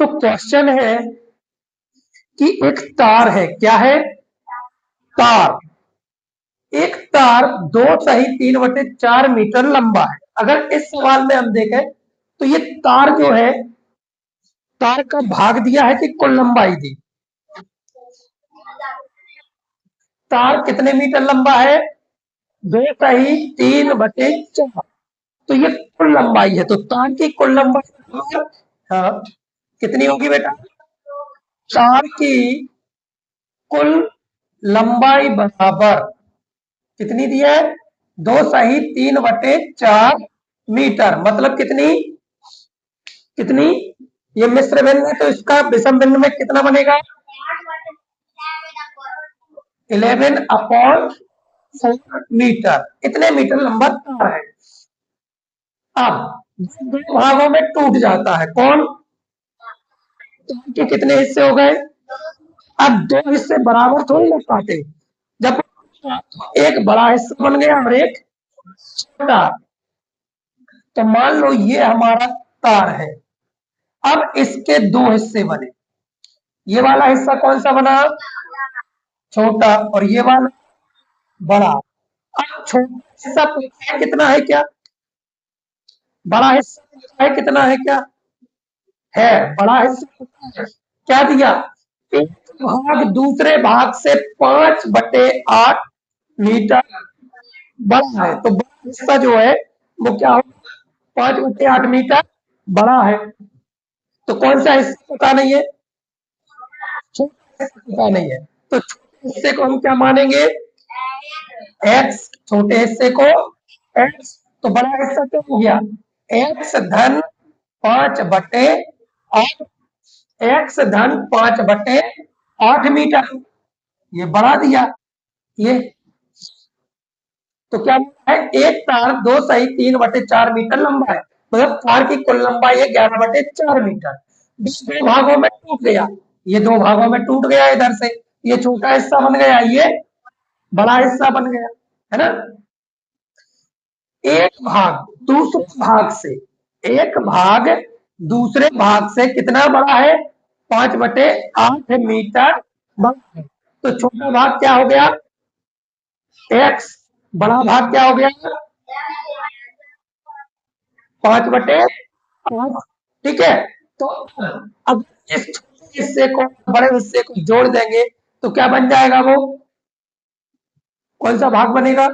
तो क्वेश्चन है कि एक तार है, क्या है? तार। एक तार 2 - 3/4 मीटर लंबा है। अगर इस सवाल में हम देखें तो ये तार जो है, तार का भाग दिया है कि कुल लंबाई दी? तार कितने मीटर लंबा है? 2 - 3/4। तो ये कुल लंबाई है, तो तार की कुल लंबाई, हाँ, कितनी होगी बेटा? तार की कुल लंबाई बराबर कितनी दी है? 2 - 3/4 मीटर। मतलब कितनी? कितनी? ये मिश्र भिन्न है तो इसका विषम भिन्न में कितना बनेगा? 11/4 मीटर। इतने मीटर लंबा तार है। अब दो भागों में टूट जाता है, कौन? तार के कितने हिस्से हो गए? अब दो हिस्से बराबर थोड़ी ना काटे। जब एक बड़ा हिस्सा बन गया और एक छोटा, तो मान लो ये हमारा तार है। अब इसके दो हिस्से बने। ये वाला हिस्सा कौन सा बना? छोटा। और ये वाला बड़ा। अब छोटा हिस्सा पता है कितना है क्या? बड़ा हिस्सा पता है कितना है क्या? है। बड़ा हिस्सा पता है क्या दिया? एक भाग दूसरे भाग से 5/8 मीटर बड़ा है। तो बड़ा हिस्सा जो है वो क्या होगा? 5/8 मीटर बड़ा है। तो कौन सा हिस्सा पता नहीं है? छोटा हिस्सा पता नहीं है। तो छोटे हिस्से को हम क्या मानेंगे? एक्स। छोटे हिस्से को एक्स। तो बड़ा हिस्सा क्या हो गया? एक्स धन 5/8। एक्स धन 5/8 मीटर। ये बढ़ा दिया। ये तो क्या है? एक तार 2 - 3/4 मीटर लंबा है। मतलब तार की कुल लंबाई है 11/4 मीटर। दो भागों में टूट गया। ये दो भागों में टूट गया इधर से। ये छोटा हिस्सा बन गया, ये बड़ा हिस्सा बन गया, है ना? एक भाग दूसरे भाग से, एक भाग दूसरे भाग से कितना बड़ा है? 5/8 मीटर बड़ा है। तो छोटा भाग क्या हो गया? एक्स। बड़ा भाग क्या हो गया? 5/8। ठीक है। तो अब इस छोटे हिस्से को बड़े हिस्से को जोड़ देंगे तो क्या बन जाएगा? वो कौन सा भाग बनेगा?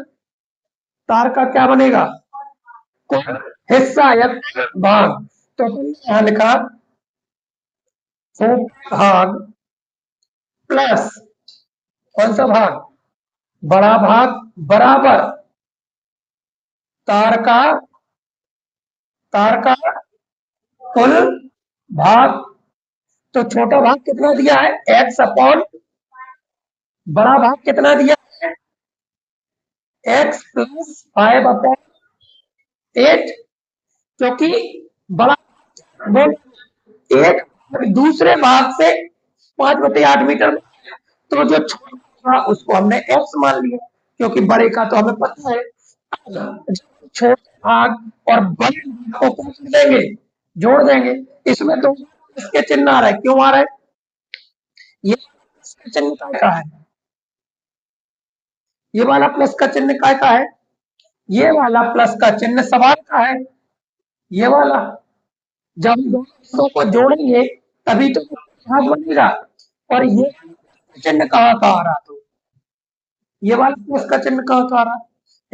तार का क्या बनेगा? हिस्सा या भाग। तो यहां लिखा छोटा भाग प्लस कौन सा भाग? बड़ा भाग बराबर तार का कुल भाग। तो छोटा भाग कितना दिया है? एक्स अपॉन बड़ा भाग कितना दिया है? X plus 5/8। क्योंकि बड़ा वो एक दूसरे भाग से 5/8 मीटर, तो जो छोटा था उसको हमने एक्स मान लिया, क्योंकि बड़े का तो हमें पता है। छोटे भाग और बड़े भाग को क्या कर देंगे? जोड़ देंगे। इसमें तो इसके चिन्ह आ रहा है, क्यों आ रहा है? ये इसका चिन्ह काय का है? ये वाला प्लस का चिन्ह काय का है? ये वाला प्लस का चिन्ह सवाल का है। ये वाला जब दोनों हिस्सों को जोड़ेंगे तभी तो भाग बनेगा। और ये चिन्ह कहाँ का आ रहा? तो ये वाला प्लस का चिन्ह कहाँ का आ रहा?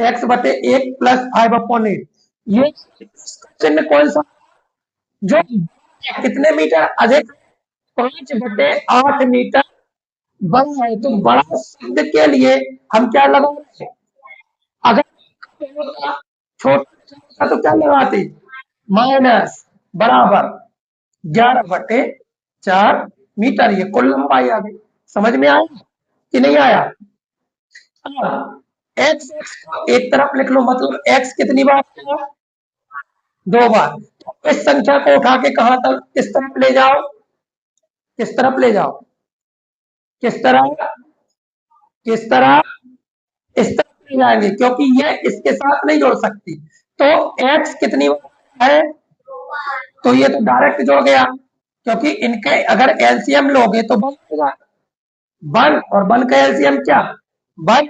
x/1 plus 5/8। ये चिन्ह कौन सा? जो कितने मीटर अधिक? 5/8 मीटर बड़ा है। तो बड़ा शब्द के लिए हम क्या लगा रहे हैं? अगर छोटा तो क्या लगाते? माइनस बराबर 11/4 मीटर। ये कुल लंबाई आ गई। समझ में आया कि नहीं आया? एक्स एक तरफ लिख लो, मतलब एक्स कितनी बार आया? 2 बार। तो इस संख्या को उठा के कहां तक, किस तरफ ले जाओ? किस तरफ ले जाओ? किस तरह? किस तरह? इस तरफ ले जाएंगे, क्योंकि ये इसके साथ नहीं जोड़ सकती। तो एक्स कितनी बार है? तो ये तो डायरेक्ट जुड़ गया। क्योंकि इनके अगर एलसीएम लोगे तो वन होगा, वन, और वन का एलसीएम क्या, वन,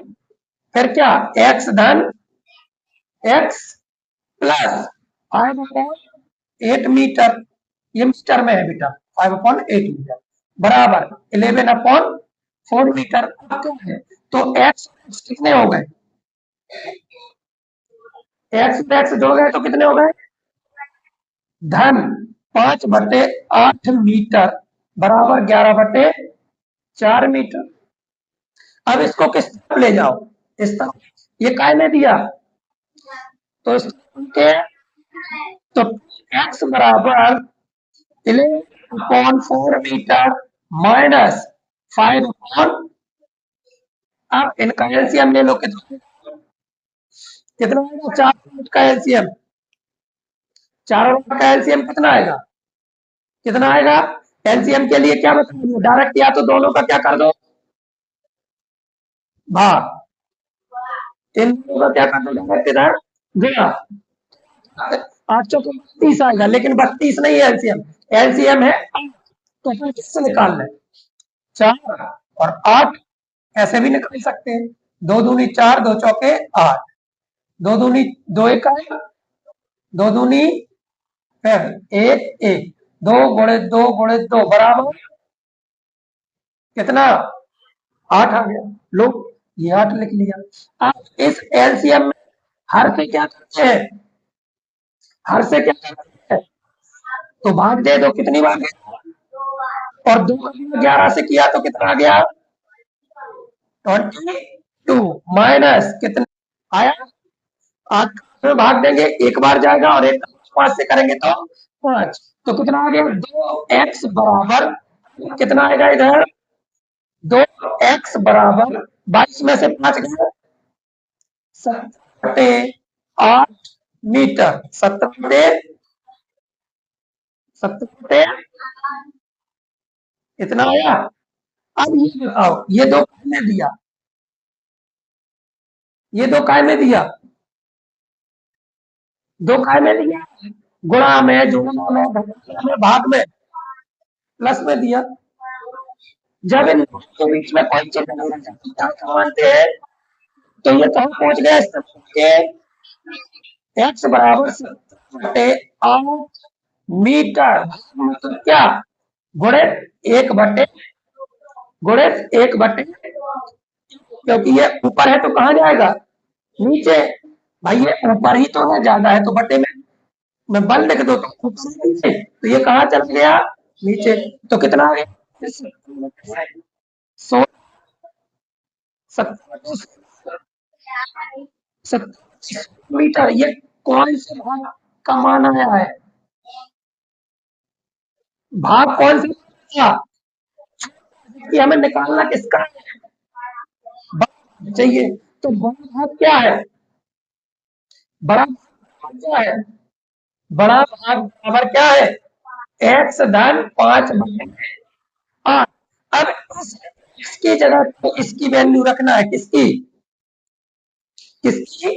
फिर क्या, एक्स धन एक्स प्लस 5/8 मीटर, ये मीटर में है बेटा, 5/8 मीटर बराबर 11/4 मीटर। अब क्या है, तो एक्स कितने हो गए, एक्स जोड़ गए तो कितने हो गए, धन 5/8 मीटर बराबर 11/4 मीटर। अब इसको किस तरफ ले जाओ, इस तरफ, ये काय ने दिया, तो इसके, तो एक्स बराबर 11/4 मीटर माइनस 5/, अब इनका एलसीएम ले लो, कितना आएगा, 4 का एलसीएम, चारों का एलसीएम कितना आएगा, कितना आएगा, एलसीएम के लिए क्या बताइए, डायरेक्ट या तो दोनों का क्या कर दो भाग, इन दोनों का क्या कर दो डायरेक्ट इधर गुणा, 8 32 आएगा, लेकिन 32 नहीं है एलसीएम, एलसीएम है 8, तो फिर किससे निकालना है, 4 और 8, ऐसे भी निकाल सकते हैं, 2 दूनी 4, 2 चौके 8, 2 दूनी 2 एक आएगा, 2 दूनी फिर 1 1, 2 × 2 × 2 बराबर कितना, 8 आ गया, लो ये 8 लिख लिया। अब इस एलसीएम में हर से क्या करते हैं, हर से क्या करते हैं, तो भाग दे दो, कितनी बार गया, और 2 का गुणा 11 से किया तो कितना आ गया, 22 माइनस कितना आया, 8 में भाग देंगे, एक बार जाएगा, और एक 5 से करेंगे तो 5, तो कितना आ गया, 2x बराबर कितना आएगा इधर, 2x बराबर 22 में से 5 गए, 17/8 मीटर, 17 इतना आया। अब ये बताओ, ये दो किसने दिया, ये दो काय में दिया, दो काय में दिया, गुणा में, जोड़ना में, घटाना में, भाग में, प्लस में दिया। जब इन दोनों के बीच में कोई चिन्ह नहीं रखा, क्या मानते हैं, तो ये कहाँ पहुंच गया, इस तरफ के एक्स बराबर 17/8 मीटर, मतलब क्या, गुणित 1/, क्योंकि ये ऊपर है तो कहाँ जाएगा, नीचे, भाई ये ऊपर ही तो है, ज्यादा है तो बटे में मैं बल लिख दो तो ऊपर है, नीचे तो ये कहाँ चला गया, नीचे, तो कितना आ गया, 16, 17 मीटर, ये कौन से भाग का मान आया है, भाग कौन सा, कि हमें निकालना किसका चाहिए, तो बड़ा भाग क्या है, बड़ा भाग क्या है, बड़ा भाग बराबर क्या है, एक्स धन 5/8। अब इसकी जगह तो इसकी वैल्यू रखना है, किसकी, किसकी,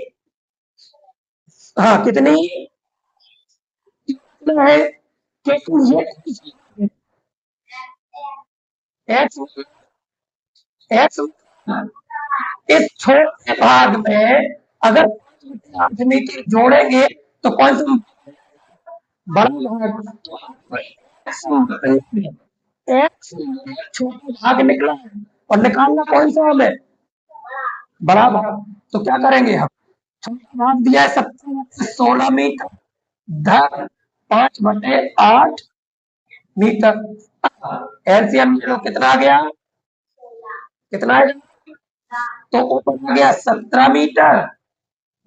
हाँ कितनी, कितना है, क्योंकि ये एक्स, एक्स इस छोटे भाग में अगर 8 मीटर जोड़ेंगे तो कौन सा बड़ा भाग, एक्स छोटा भाग निकला है, और निकालना कौन सा हमें, बड़ा भाग, तो क्या करेंगे हम, छोटा भाग दिया है 17/16 मीटर, धन 5/8 मीटर, एलसीएम कितना आ गया, कितना आएगा, तो ऊपर आ गया 17 मीटर,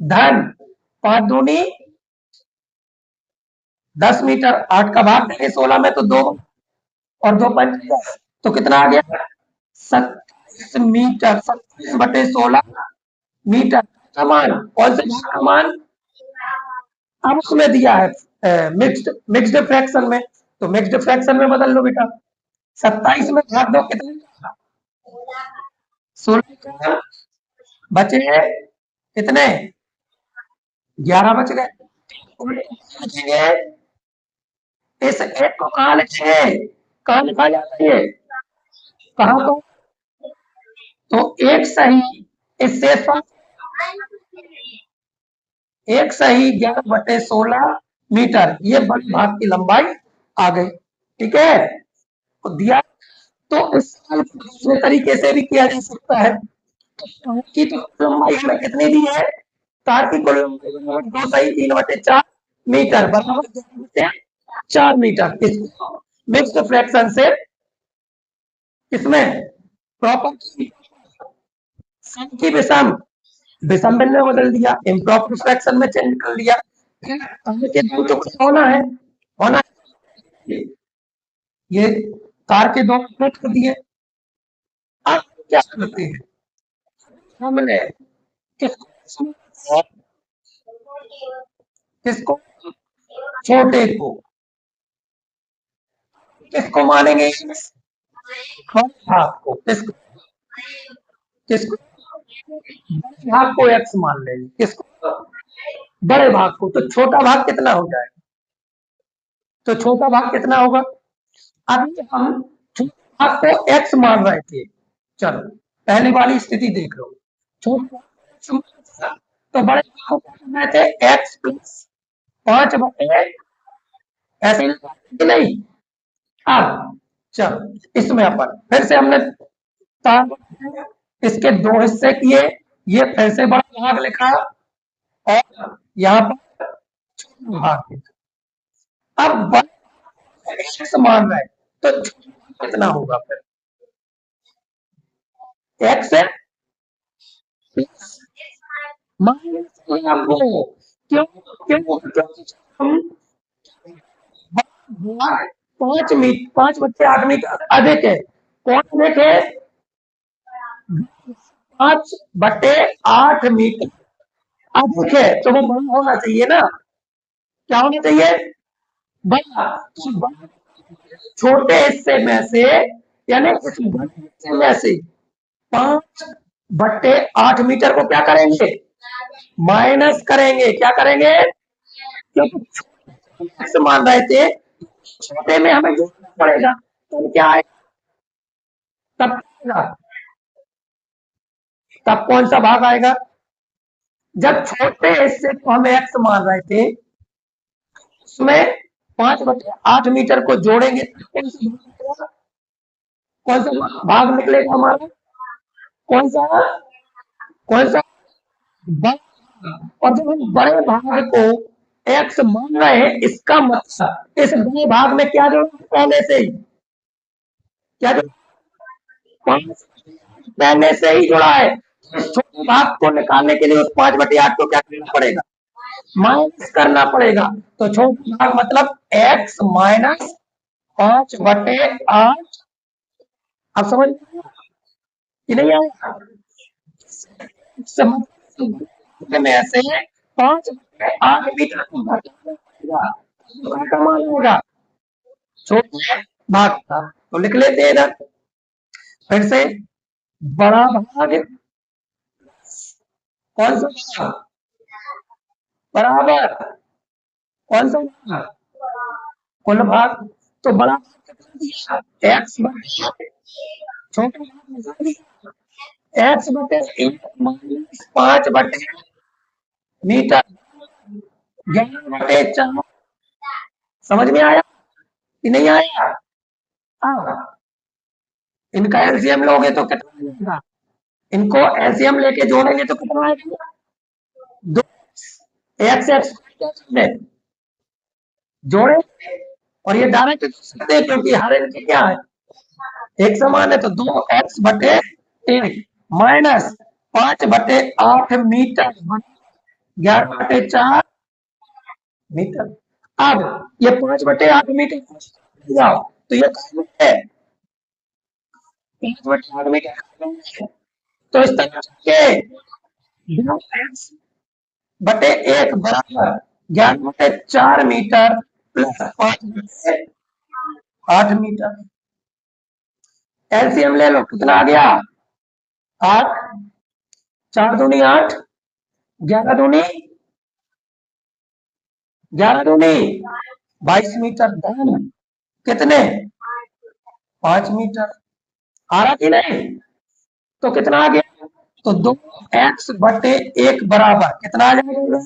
धन 5 दूनी 10 मीटर, 8 का भाग देंगे 16 में तो 2, और 2 5 तो कितना आ गया, 27 मीटर, 27/16 मीटर का मान, कौन से भाग का मान, अब उसमें दिया है मिक्स्ड फ्रैक्शन में, तो मिक्स्ड फ्रैक्शन में बदल लो बेटा, 27 में भाग दो कितने, 16 का बचे कितने, 11 बच गए, बचेंगे इस एक को कहाँ लिखेंगे, कहाँ लिखा जाता है ये, कहाँ को, तो एक सही इस शेष भाग, एक सही 11/16 मीटर, ये बड़े भाग की लंबाई आ गई। ठीक है, तो दिया, तो इस सवाल को दूसरे तरीके से भी किया जा सकता है। तार की तो कुल लंबाई हमें कितनी दी है, तार की कुल लंबाई बराबर 2 सही 3/4 बराबर 4 मीटर। इसको मिक्स्ड फ्रैक्शन से किसमें, प्रॉपर सम की विषम, विषम भिन्न में बदल दिया, इम्प्रॉपर फ्रैक्शन में चेंज कर लिया, फिर तार के दो टुकड़े होना है, होना है। ये तार के दो टुकड़े कर दिए। अब क्या करते हैं, हमने किसको किसको छोटे को किसको मानेंगे, भाग को किसको, किसको बड़े भाग को एक्स मान लेंगे, किसको बड़े भाग को, तो छोटा भाग कितना हो जाएगा, तो छोटा भाग कितना होगा, अभी हम छोटा भाग को एक्स मान रहे थे, चलो पहली वाली स्थिति देख लो, छोटा भाग तो बड़े भाग को क्या करना थे, एक्स प्लस 5/, ऐसे ही नहीं। अब चलो इसमें अपन फिर से हमने तार इसके दो हिस्से किए, ये फिर से बड़ा भाग लिखा और यहाँ पर छोटा भाग लिखा। अब बड़ा एक्स मान रहे हैं, तो छोटा कितना होगा फिर, एक्स है माइनस आपको, क्यों क्यों क्योंकि हम 5/8 मीटर अधिक है, कौन अधिक है, 5/8 मीटर अधिक है, तो वो बड़ा होना चाहिए ना, क्या होना चाहिए, बड़ा, तो बड़ा छोटे हिस्से में से, यानी उस बड़े हिस्से में से 5/8 मीटर को क्या करेंगे, माइनस करेंगे, क्या करेंगे, क्योंकि एक्स मान रहे थे, छोटे में हमें जोड़ना पड़ेगा, तो क्या आएगा, तब तब कौन सा भाग आएगा, जब छोटे हिस्से को हम एक्स मान रहे थे, उसमें 5/8 मीटर को जोड़ेंगे, कौन सा भाग निकलेगा हमारा, कौन सा, कौन सा बड़ा, और जब हम बड़े भाग को एक्स मान रहे हैं, इसका मतलब इस बड़े भाग में क्या जोड़ा है पहले से ही, क्या जोड़ा, पांच पहले से ही जुड़ा है, इस छोटे भाग को निकालने के लिए उस 5/8 को क्या करना पड़ेगा, माइनस करना पड़ेगा, तो छोटा भाग मतलब एक्स माइनस 5/8। अब समझ कि नहीं आया, समझ में ऐसे 5/8 मीटर को घटाना पड़ेगा, तो का मान होगा छोटे भाग का, तो लिख लेते हैं इधर फिर से, बड़ा भाग कौन सा भाग, बराबर कौन सा भाग, कुल भाग, तो बड़ा भाग कितना दिया, x/, छोटा भाग बता दिया, x/1 - 5/मीटर, 11/4, समझ में आया कि नहीं आया, हाँ, इनका एलसीएम लोगे तो कितना मिलेगा, इनको एलसीएम लेके जोड़ेंगे तो कितना आएगा, दो, एक्स एक्स जोड़े, और ये डायरेक्ट सकते हैं क्योंकि हर इनके क्या है, एक समान है, तो 2x/1 माइनस 5/8 मीटर 11/4 मीटर। अब ये 5/8 मीटर जाओ, तो ये 5/8 मीटर, तो इस तरह से 2x/1 बराबर 11/4 मीटर प्लस 5/8 मीटर, एलसीएम ले लो, कितना आ गया, 8, 4 दूनी 8, 11 दूनी 11 दूनी 22 मीटर, डन। कितने? 5 मीटर। आ रहा कि नहीं? तो कितना आ गया? तो 2x बटे 1 बराबर कितना आ जाएगा?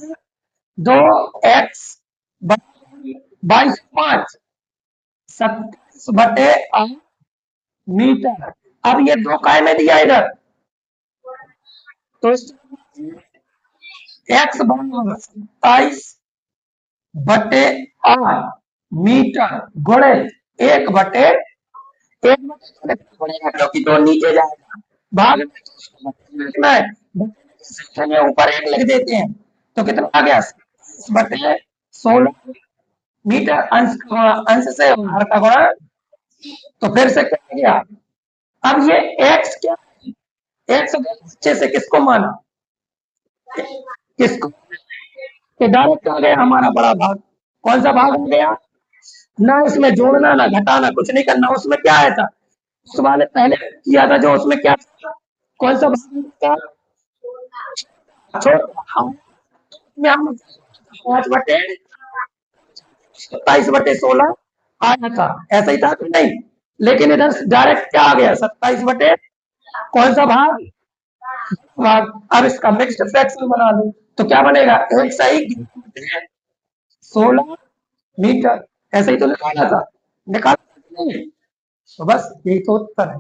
2x बराबर 22 5 27 बटे 8 मीटर। अब ये 2 काय में दिया इधर, तो x बराबर 27 बटे 8 मीटर गुणे 1 बटे 1 बटेगा क्योंकि 2 नीचे जाएगा, भाग लिखना है, सेक्शन में ऊपर 1 लिख देते हैं। तो कितना आ गया? बटे 16 मीटर। अंश का गुणा अंश से, हर का गुणा। तो फिर से क्या गया? अब ये x क्या? x अच्छे से किसको माना? किसको? तो डायरेक्ट आ गया हमारा बड़ा भाग। कौन सा भाग आ गया? ना इसमें जोड़ना ना घटाना, कुछ नहीं करना। उसमें क्या आया था? उस वाले पहले किया था जो, उसमें क्या था? कौन सा भाग था? में हम 5 बटे 27 बटे 16 आया था, ऐसा ही था कि नहीं? लेकिन इधर डायरेक्ट क्या आ गया? 27 बटे कौन सा भाग? भाग। अब इसका मिक्स्ड फ्रैक्शन बना लो, तो क्या बनेगा? एक सही 16 मीटर। ऐसे ही तो निकाला था, निकाला नहीं? तो बस यही तो उत्तर है।